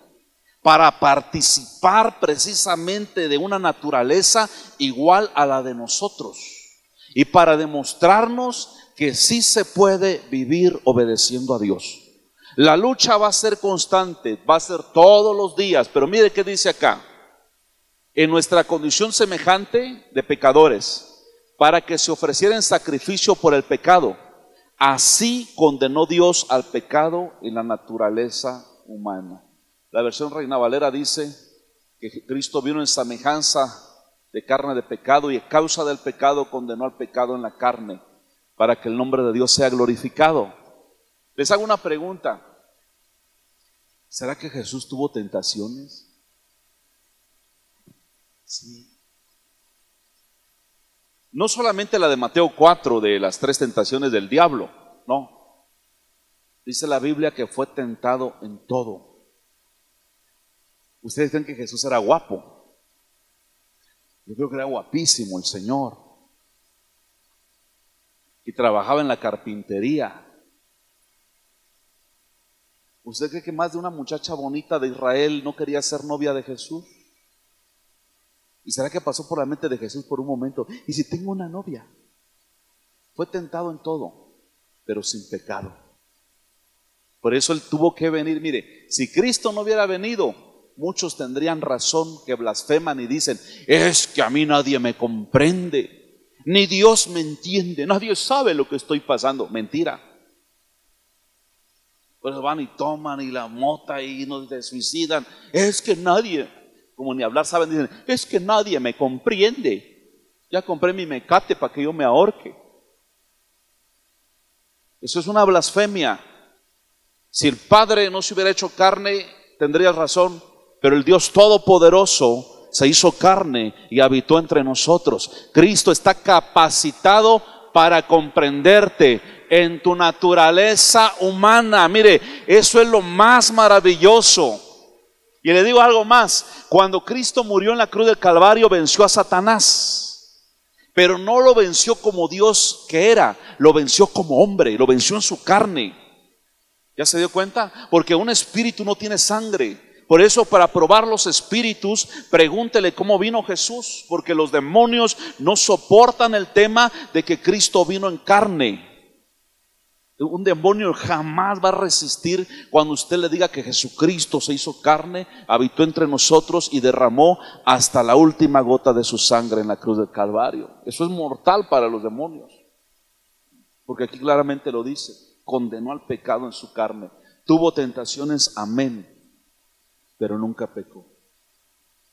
para participar precisamente de una naturaleza igual a la de nosotros, y para demostrarnos que sí se puede vivir obedeciendo a Dios. La lucha va a ser constante, va a ser todos los días, pero mire qué dice acá. En nuestra condición semejante de pecadores, para que se ofreciera en sacrificio por el pecado, así condenó Dios al pecado y la naturaleza humana. La versión Reina Valera dice que Cristo vino en semejanza de carne de pecado y a causa del pecado condenó al pecado en la carne, para que el nombre de Dios sea glorificado. Les hago una pregunta. ¿Será que Jesús tuvo tentaciones? Sí. No solamente la de Mateo 4, de las 3 tentaciones del diablo, no. Dice la Biblia que fue tentado en todo. ¿Ustedes creen que Jesús era guapo? Yo creo que era guapísimo el Señor. Y trabajaba en la carpintería. ¿Usted cree que más de una muchacha bonita de Israel no quería ser novia de Jesús? ¿Y será que pasó por la mente de Jesús por un momento? ¿Y si tengo una novia? Fue tentado en todo, pero sin pecado. Por eso él tuvo que venir. Mire, si Cristo no hubiera venido, muchos tendrían razón que blasfeman y dicen: es que a mí nadie me comprende, ni Dios me entiende, nadie sabe lo que estoy pasando. Mentira. Pues van y toman y la mota y nos suicidan. Es que nadie, como ni hablar saben, dicen: es que nadie me comprende. Ya compré mi mecate para que yo me ahorque. Eso es una blasfemia. Si el Padre no se hubiera hecho carne, tendrías razón, pero el Dios Todopoderoso se hizo carne y habitó entre nosotros. Cristo está capacitado para comprenderte en tu naturaleza humana. Mire, eso es lo más maravilloso. Y le digo algo más: cuando Cristo murió en la cruz del Calvario, venció a Satanás, pero no lo venció como Dios que era, lo venció como hombre, lo venció en su carne. ¿Ya se dio cuenta? Porque un espíritu no tiene sangre. Por eso, para probar los espíritus, pregúntele cómo vino Jesús, porque los demonios no soportan el tema de que Cristo vino en carne. Un demonio jamás va a resistir cuando usted le diga que Jesucristo se hizo carne, habitó entre nosotros y derramó hasta la última gota de su sangre en la cruz del Calvario. Eso es mortal para los demonios, porque aquí claramente lo dice: condenó al pecado en su carne, tuvo tentaciones, amén, pero nunca pecó.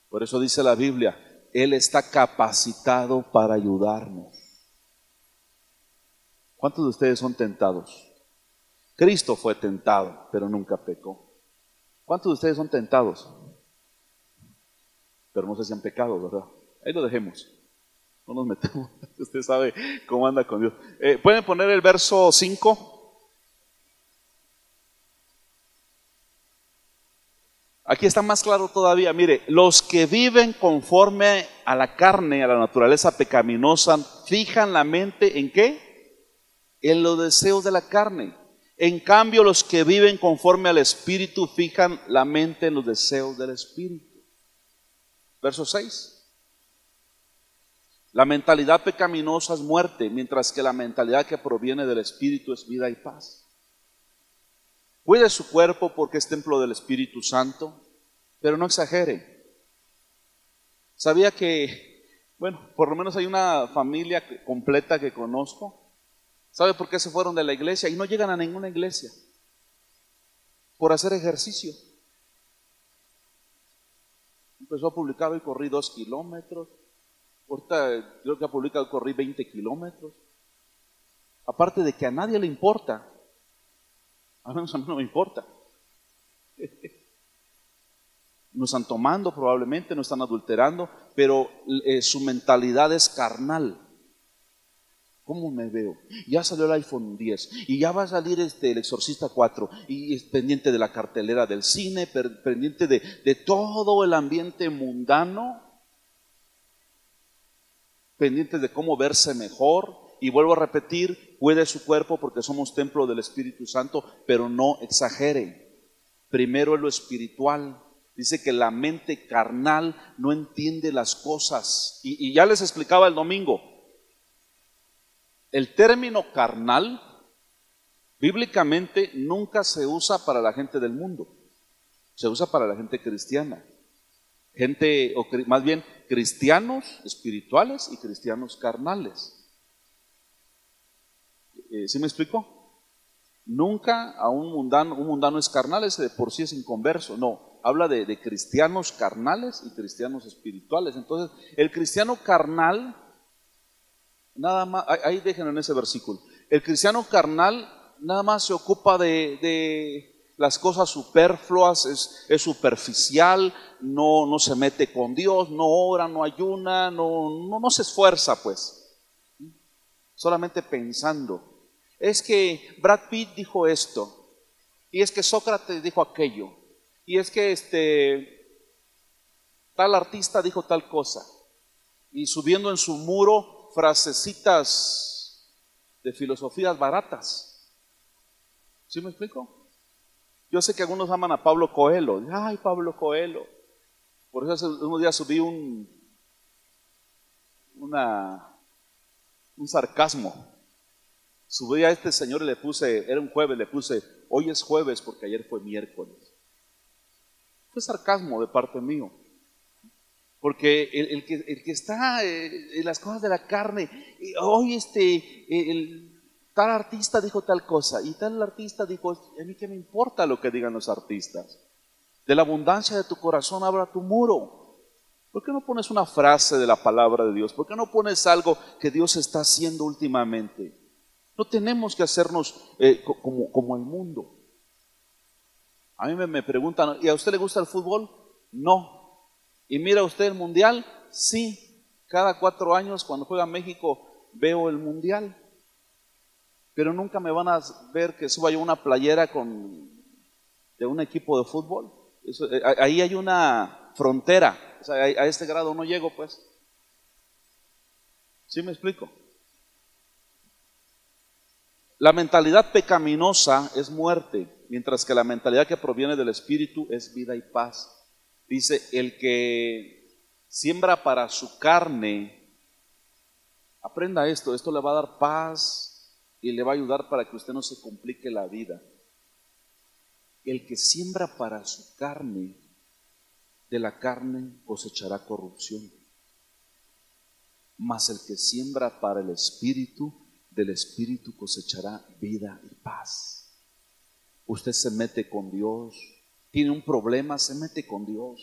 Por eso dice la Biblia: Él está capacitado para ayudarnos. ¿Cuántos de ustedes son tentados? Cristo fue tentado, pero nunca pecó. ¿Cuántos de ustedes son tentados? Pero no sé si han pecado, ¿verdad? Ahí lo dejemos, no nos metemos. Usted sabe cómo anda con Dios. ¿Pueden poner el verso 5? Aquí está más claro todavía. Mire, los que viven conforme a la carne, a la naturaleza pecaminosa, fijan la mente ¿en qué? En los deseos de la carne. En cambio, los que viven conforme al Espíritu fijan la mente en los deseos del Espíritu. Verso 6. La mentalidad pecaminosa es muerte, mientras que la mentalidad que proviene del Espíritu es vida y paz. Cuide su cuerpo porque es templo del Espíritu Santo, pero no exagere. ¿Sabía que, bueno, por lo menos hay una familia completa que conozco? ¿Sabe por qué se fueron de la iglesia y no llegan a ninguna iglesia? Por hacer ejercicio. Empezó a publicar: hoy corrí 2 kilómetros. Ahorita creo que ha publicado: hoy corrí 20 kilómetros. Aparte de que a nadie le importa. Al menos a mí no me importa. No están tomando probablemente, no están adulterando, pero su mentalidad es carnal. ¿Cómo me veo? Ya salió el iPhone 10 y ya va a salir el Exorcista 4 y es pendiente de la cartelera del cine, pendiente de todo el ambiente mundano, pendiente de cómo verse mejor. Y vuelvo a repetir: cuide su cuerpo porque somos templo del Espíritu Santo, pero no exagere. Primero es lo espiritual. Dice que la mente carnal no entiende las cosas. Y ya les explicaba el domingo. El término carnal bíblicamente nunca se usa para la gente del mundo, se usa para la gente cristiana, gente, o más bien cristianos espirituales y cristianos carnales. ¿Sí me explico? Nunca a un mundano es carnal, ese de por sí es inconverso. No, habla de cristianos carnales y cristianos espirituales. Entonces, el cristiano carnal, nada más, ahí déjenlo en ese versículo. El cristiano carnal nada más se ocupa de las cosas superfluas, es superficial, no se mete con Dios, no ora, no ayuna, no se esfuerza, pues. Solamente pensando. Es que Brad Pitt dijo esto, y es que Sócrates dijo aquello, y es que tal artista dijo tal cosa, y subiendo en su muro frasecitas de filosofías baratas. ¿Sí me explico? Yo sé que algunos aman a Pablo Coelho. Ay, Pablo Coelho. Por eso hace unos días subí un sarcasmo. Subí a este señor y le puse, era un jueves, le puse: hoy es jueves porque ayer fue miércoles. Fue sarcasmo de parte mío. Porque el que está en las cosas de la carne, hoy el tal artista dijo tal cosa y tal artista dijo, a mí qué me importa lo que digan los artistas. De la abundancia de tu corazón abra tu muro. ¿Por qué no pones una frase de la palabra de Dios? ¿Por qué no pones algo que Dios está haciendo últimamente? No tenemos que hacernos como el mundo. A mí me preguntan, ¿y a usted le gusta el fútbol? No. ¿Y mira usted el mundial? Sí. Cada 4 años cuando juega México veo el mundial. Pero nunca me van a ver que suba yo una playera de un equipo de fútbol. Ahí hay una frontera. O sea, a este grado no llego, pues. ¿Sí me explico? La mentalidad pecaminosa es muerte, mientras que la mentalidad que proviene del Espíritu es vida y paz. Dice, el que siembra para su carne, aprenda esto le va a dar paz y le va a ayudar para que usted no se complique la vida. El que siembra para su carne, de la carne cosechará corrupción. Mas el que siembra para el Espíritu, del Espíritu cosechará vida y paz. Usted se mete con Dios, tiene un problema, se mete con Dios.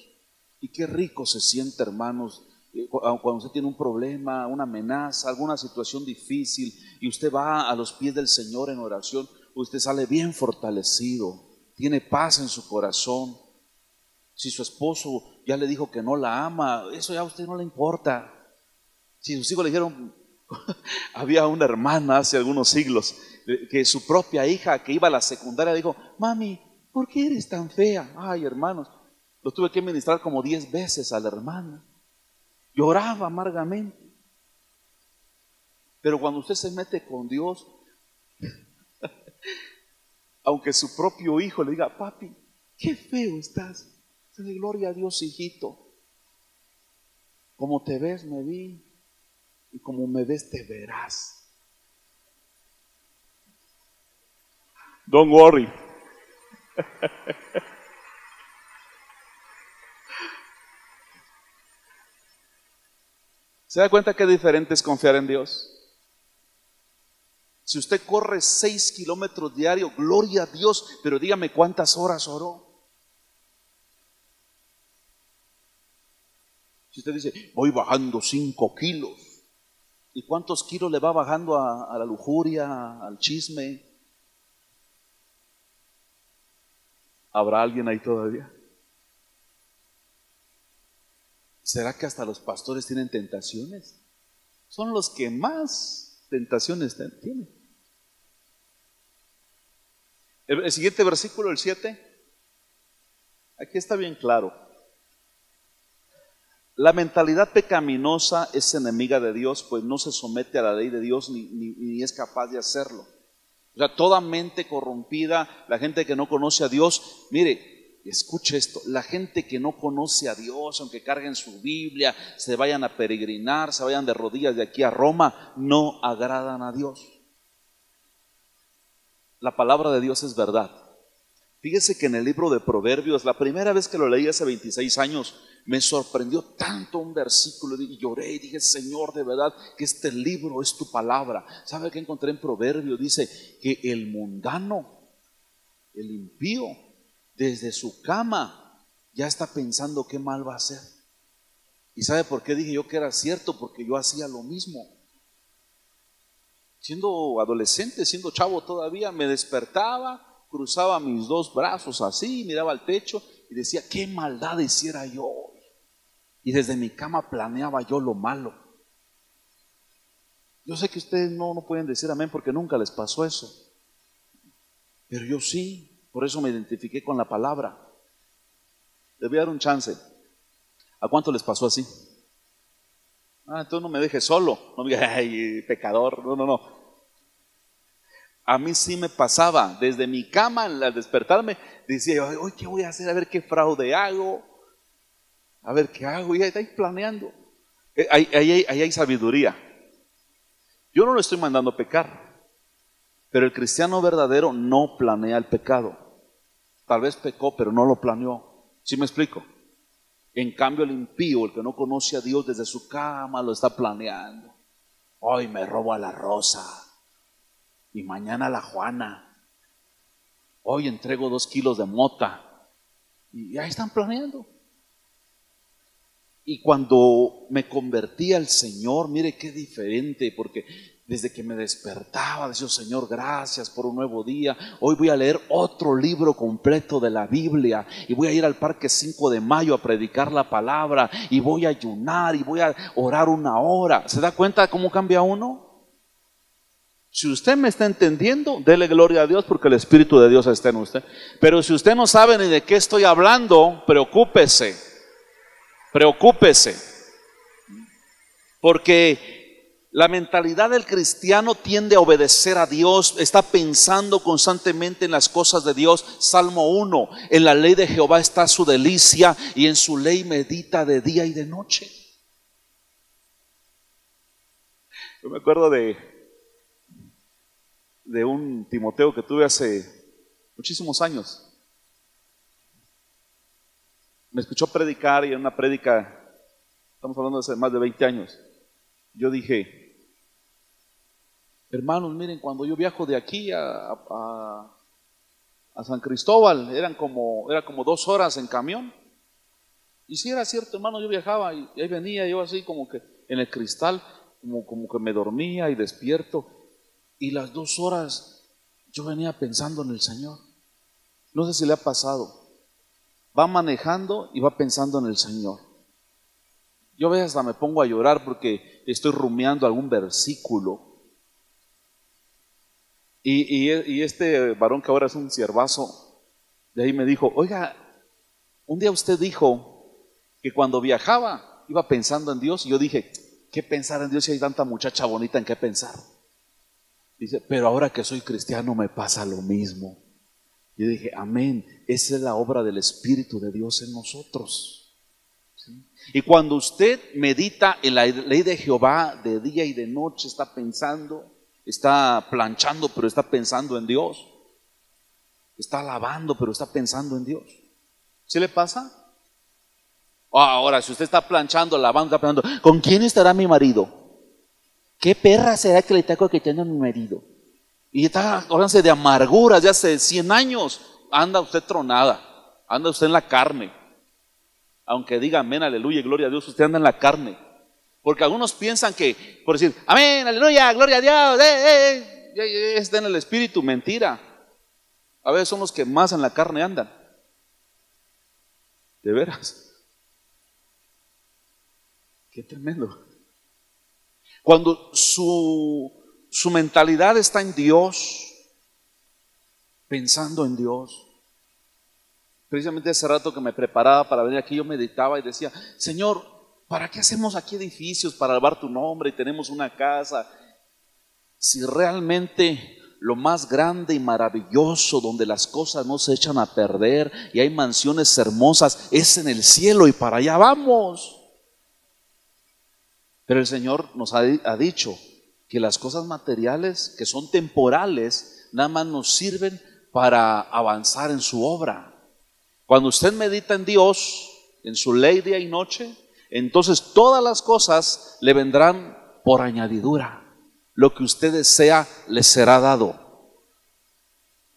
Y qué rico se siente, hermanos, cuando usted tiene un problema, una amenaza, alguna situación difícil, y usted va a los pies del Señor en oración, usted sale bien fortalecido, tiene paz en su corazón. Si su esposo ya le dijo que no la ama, eso ya a usted no le importa. Si sus hijos le dijeron, había una hermana hace algunos siglos, que su propia hija que iba a la secundaria dijo, mami, ¿por qué eres tan fea? Ay, hermanos, lo tuve que ministrar como 10 veces a la hermana. Lloraba amargamente. Pero cuando usted se mete con Dios, aunque su propio hijo le diga, papi, qué feo estás. Dile, gloria a Dios, hijito. Como te ves, me vi. Y como me ves, te verás. Don't worry. ¿Se da cuenta qué diferente es confiar en Dios? Si usted corre 6 kilómetros diarios, gloria a Dios, pero dígame cuántas horas oró. Si usted dice, voy bajando 5 kilos, ¿y cuántos kilos le va bajando a la lujuria, al chisme? ¿Habrá alguien ahí todavía? ¿Será que hasta los pastores tienen tentaciones? Son los que más tentaciones tienen. El siguiente versículo, el 7, aquí está bien claro. La mentalidad pecaminosa es enemiga de Dios, pues no se somete a la ley de Dios ni es capaz de hacerlo. O sea, toda mente corrompida, la gente que no conoce a Dios, mire, escuche esto, la gente que no conoce a Dios, aunque carguen su Biblia, se vayan a peregrinar, se vayan de rodillas de aquí a Roma, no agradan a Dios. La palabra de Dios es verdad. Fíjese que en el libro de Proverbios, la primera vez que lo leí hace 26 años, me sorprendió tanto un versículo y lloré y dije, Señor, de verdad que este libro es tu palabra. ¿Sabe qué encontré en Proverbios? Dice que el mundano, el impío, desde su cama ya está pensando qué mal va a hacer. ¿Y sabe por qué dije yo que era cierto? Porque yo hacía lo mismo. Siendo adolescente, siendo chavo todavía, me despertaba, cruzaba mis 2 brazos así, miraba al techo y decía, qué maldad hiciera yo. Y desde mi cama planeaba yo lo malo. Yo sé que ustedes no pueden decir amén porque nunca les pasó eso. Pero yo sí, por eso me identifiqué con la palabra. Les voy a dar un chance. ¿A cuánto les pasó así? Entonces no me dejes solo. No me digas, ay, pecador. No. A mí sí me pasaba. Desde mi cama al despertarme decía, hoy ¿qué voy a hacer? A ver qué fraude hago. A ver qué hago. Y ahí estáis planeando. Ahí hay sabiduría. Yo no lo estoy mandando a pecar. Pero el cristiano verdadero no planea el pecado. Tal vez pecó, pero no lo planeó. ¿Sí me explico? En cambio el impío, el que no conoce a Dios, desde su cama lo está planeando. Hoy me robo a la Rosa y mañana a la Juana. Hoy entrego 2 kilos de mota. Y ahí están planeando. Y cuando me convertí al Señor, mire qué diferente, porque desde que me despertaba decía: Señor, gracias por un nuevo día. Hoy voy a leer otro libro completo de la Biblia, y voy a ir al Parque 5 de Mayo a predicar la palabra, y voy a ayunar, y voy a orar 1 hora. ¿Se da cuenta cómo cambia uno? Si usted me está entendiendo, dele gloria a Dios, porque el Espíritu de Dios está en usted. Pero si usted no sabe ni de qué estoy hablando, preocúpese. Preocúpese, porque la mentalidad del cristiano tiende a obedecer a Dios, está pensando constantemente en las cosas de Dios. Salmo 1: en la ley de Jehová está su delicia, y en su ley medita de día y de noche. Yo me acuerdo de un Timoteo que tuve hace muchísimos años. Me escuchó predicar, y en una prédica, estamos hablando de hace más de 20 años, yo dije: hermanos, miren, cuando yo viajo de aquí a San Cristóbal, era como 2 horas en camión. Y si era cierto, hermano, yo viajaba y ahí venía yo así como que en el cristal, como que me dormía y despierto, y las 2 horas yo venía pensando en el Señor. No sé si le ha pasado. Va manejando y va pensando en el Señor. Yo a veces hasta me pongo a llorar porque estoy rumiando algún versículo. Y este varón que ahora es un siervazo, de ahí me dijo: oiga, un día usted dijo que cuando viajaba iba pensando en Dios. Y yo dije: ¿qué pensar en Dios si hay tanta muchacha bonita en qué pensar? Dice: pero ahora que soy cristiano me pasa lo mismo. Yo dije: amén, esa es la obra del Espíritu de Dios en nosotros. ¿Sí? Y cuando usted medita en la ley de Jehová de día y de noche, está pensando, está planchando, pero está pensando en Dios. Está lavando, pero está pensando en Dios. ¿Sí le pasa? Ahora, si usted está planchando, lavando, está pensando: ¿con quién estará mi marido? ¿Qué perra será que le está coqueteando a mi marido? Y está acordándose de amarguras de hace 100 años. Anda usted tronada, anda usted en la carne. Aunque diga amén, aleluya, gloria a Dios, usted anda en la carne. Porque algunos piensan que por decir amén, aleluya, gloria a Dios, está en el Espíritu. Mentira. A veces son los que más en la carne andan. De veras. Qué tremendo. Cuando su mentalidad está en Dios, pensando en Dios. Precisamente hace rato que me preparaba para venir aquí, yo meditaba y decía: Señor, ¿para qué hacemos aquí edificios para alabar tu nombre y tenemos una casa? Si realmente lo más grande y maravilloso, donde las cosas no se echan a perder y hay mansiones hermosas, es en el cielo, y para allá vamos. Pero el Señor nos ha dicho que las cosas materiales, que son temporales, nada más nos sirven para avanzar en su obra. Cuando usted medita en Dios, en su ley día y noche, entonces todas las cosas le vendrán por añadidura. Lo que usted desea le será dado.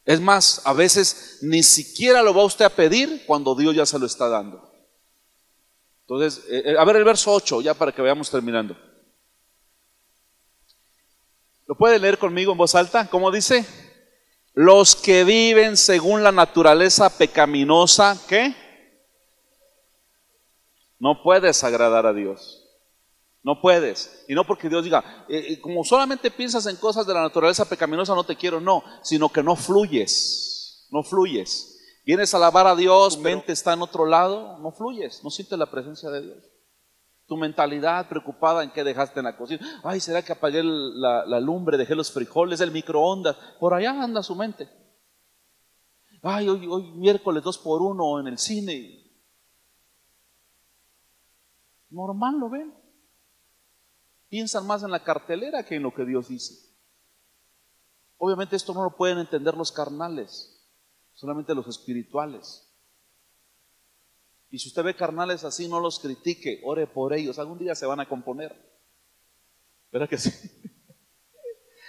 Es más, a veces ni siquiera lo va usted a pedir cuando Dios ya se lo está dando. Entonces, a ver el verso 8, ya para que vayamos terminando. ¿Lo puede leer conmigo en voz alta? ¿Cómo dice? Los que viven según la naturaleza pecaminosa, ¿qué? No puedes agradar a Dios. No puedes. Y no porque Dios diga, como solamente piensas en cosas de la naturaleza pecaminosa, no te quiero, no. Sino que no fluyes. No fluyes. Vienes a alabar a Dios, tu mente está en otro lado, no fluyes, no sientes la presencia de Dios. Tu mentalidad preocupada en qué dejaste en la cocina. Ay, ¿será que apagué la lumbre, dejé los frijoles, el microondas? Por allá anda su mente. Ay, hoy miércoles 2x1 en el cine. Normal, ¿lo ven? Piensan más en la cartelera que en lo que Dios dice. Obviamente esto no lo pueden entender los carnales, solamente los espirituales. Y si usted ve carnales así, no los critique, ore por ellos, algún día se van a componer. ¿Verdad que sí?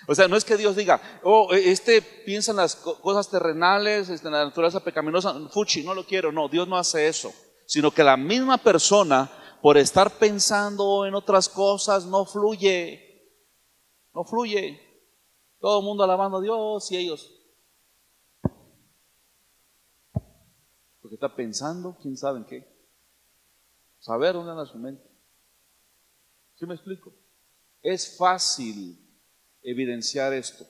O sea, no es que Dios diga, oh, piensa en las cosas terrenales, en la naturaleza pecaminosa, fuchi, no lo quiero. No, Dios no hace eso, sino que la misma persona, por estar pensando en otras cosas, no fluye. No fluye. Todo el mundo alabando a Dios y ellos, porque está pensando, quién sabe en qué. Saber dónde anda su mente. ¿Sí me explico? Es fácil evidenciar esto.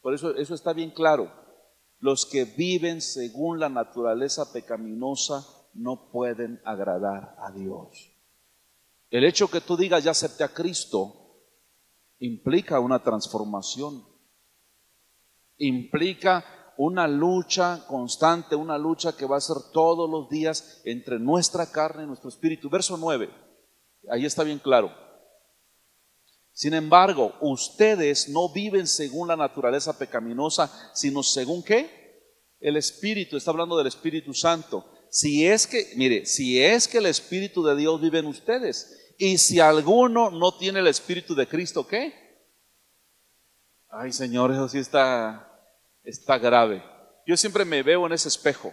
Por eso está bien claro. Los que viven según la naturaleza pecaminosa no pueden agradar a Dios. El hecho que tú digas ya acepté a Cristo implica una transformación, implica una lucha constante, una lucha que va a ser todos los días entre nuestra carne y nuestro espíritu. Verso 9, ahí está bien claro. Sin embargo, ustedes no viven según la naturaleza pecaminosa, sino según ¿qué? El Espíritu. Está hablando del Espíritu Santo. Si es que el Espíritu de Dios vive en ustedes, y si alguno no tiene el Espíritu de Cristo, ¿qué? Ay, Señor, eso sí está grave. Yo siempre me veo en ese espejo.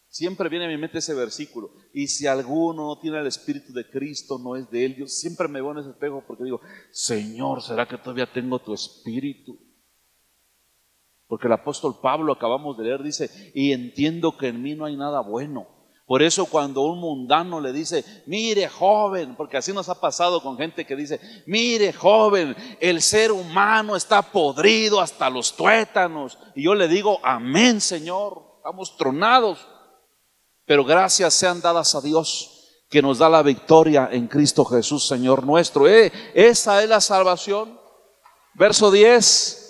Siempre viene a mi mente ese versículo. Y si alguno no tiene el Espíritu de Cristo, no es de él. Yo siempre me veo en ese espejo porque digo, Señor, ¿será que todavía tengo tu Espíritu? Porque el apóstol Pablo, acabamos de leer, dice, y entiendo que en mí no hay nada bueno. Por eso cuando un mundano le dice, mire joven, porque así nos ha pasado con gente que dice, mire joven, el ser humano está podrido hasta los tuétanos. Y yo le digo, amén, Señor, estamos tronados. Pero gracias sean dadas a Dios que nos da la victoria en Cristo Jesús, Señor nuestro. Esa es la salvación. Verso 10.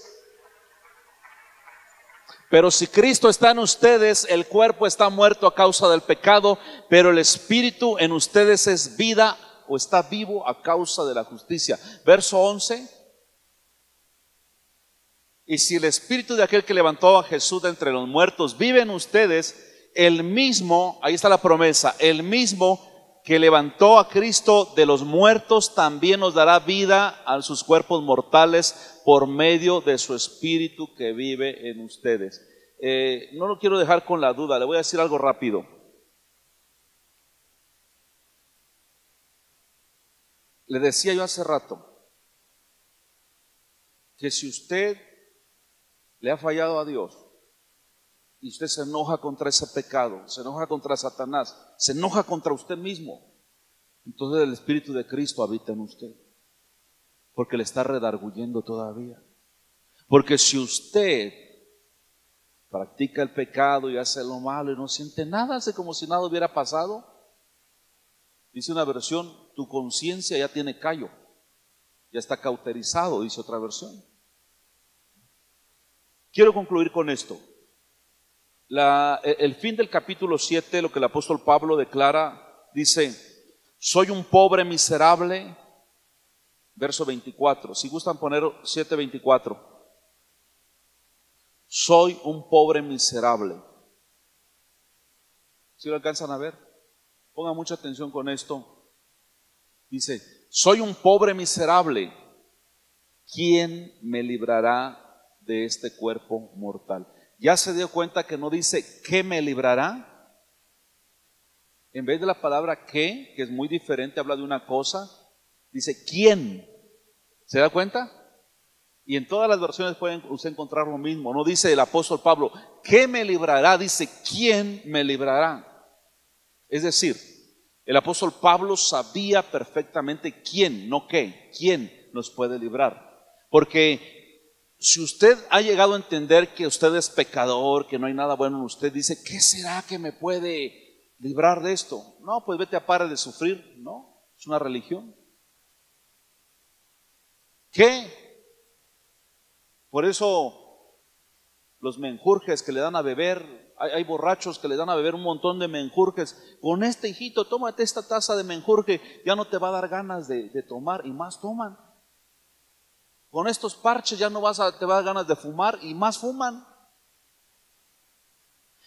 Pero si Cristo está en ustedes, el cuerpo está muerto a causa del pecado, pero el espíritu en ustedes es vida o está vivo a causa de la justicia. Verso 11. Y si el espíritu de aquel que levantó a Jesús de entre los muertos vive en ustedes, el mismo, ahí está la promesa, el mismo que levantó a Cristo de los muertos también nos dará vida a sus cuerpos mortales por medio de su espíritu que vive en ustedes. No lo quiero dejar con la duda, le voy a decir algo rápido. Le decía yo hace rato que si usted le ha fallado a Dios y usted se enoja contra ese pecado, se enoja contra Satanás, se enoja contra usted mismo, entonces el Espíritu de Cristo habita en usted, porque le está redarguyendo todavía. Porque si usted practica el pecado y hace lo malo y no siente nada, hace como si nada hubiera pasado, dice una versión, tu conciencia ya tiene callo, ya está cauterizado, dice otra versión. Quiero concluir con esto. El fin del capítulo 7, lo que el apóstol Pablo declara, dice, soy un pobre miserable, verso 24, si gustan poner 7:24, soy un pobre miserable. ¿Sí lo alcanzan a ver? Pongan mucha atención con esto. Dice, soy un pobre miserable, ¿quién me librará de este cuerpo mortal? ¿Ya se dio cuenta que no dice ¿qué me librará? En vez de la palabra que es muy diferente, habla de una cosa, dice ¿quién? ¿Se da cuenta? Y en todas las versiones pueden usted encontrar lo mismo. No dice el apóstol Pablo ¿qué me librará? Dice ¿quién me librará? Es decir, el apóstol Pablo sabía perfectamente quién, no qué, quién nos puede librar. Porque si usted ha llegado a entender que usted es pecador, que no hay nada bueno en usted, dice, ¿qué será que me puede librar de esto? No, pues vete a parar de sufrir. No, es una religión. ¿Qué? Por eso los menjurjes que le dan a beber, hay borrachos que le dan a beber un montón de menjurjes. Con este hijito, tómate esta taza de menjurje, ya no te va a dar ganas de tomar, y más toman. Con estos parches ya no te va a dar ganas de fumar, y más fuman.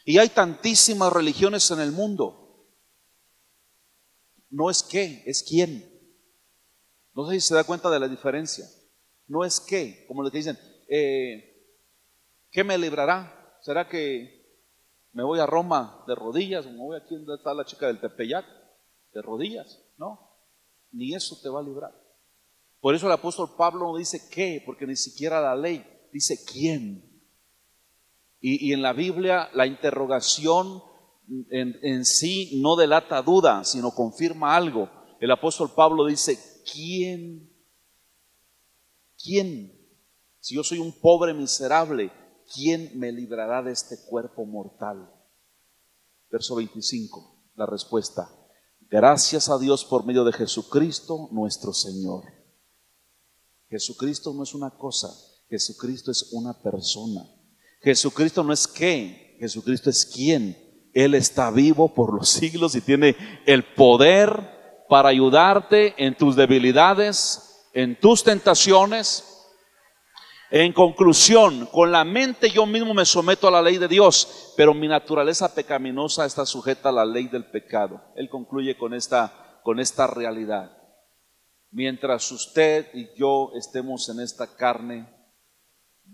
Y hay tantísimas religiones en el mundo. No es qué, es quién. No sé si se da cuenta de la diferencia. No es qué, como lo que dicen, ¿qué me librará? ¿Será que me voy a Roma de rodillas? ¿O me voy aquí donde está la chica del Tepeyac? De rodillas, no. Ni eso te va a librar. Por eso el apóstol Pablo no dice qué, porque ni siquiera la ley dice quién. Y en la Biblia la interrogación en sí no delata duda, sino confirma algo. El apóstol Pablo dice, ¿quién? ¿Quién? Si yo soy un pobre miserable, ¿quién me librará de este cuerpo mortal? Verso 25, la respuesta. Gracias a Dios por medio de Jesucristo nuestro Señor. Jesucristo no es una cosa, Jesucristo es una persona. Jesucristo no es qué, Jesucristo es quién. Él está vivo por los siglos y tiene el poder para ayudarte en tus debilidades, en tus tentaciones. En conclusión, con la mente yo mismo me someto a la ley de Dios, pero mi naturaleza pecaminosa está sujeta a la ley del pecado. Él concluye con esta realidad. Mientras usted y yo estemos en esta carne,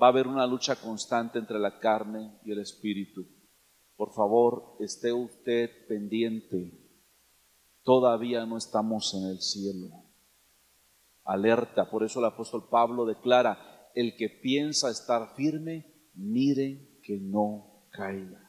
va a haber una lucha constante entre la carne y el espíritu. Por favor, esté usted pendiente. Todavía no estamos en el cielo. Alerta, por eso el apóstol Pablo declara, el que piensa estar firme, mire que no caiga.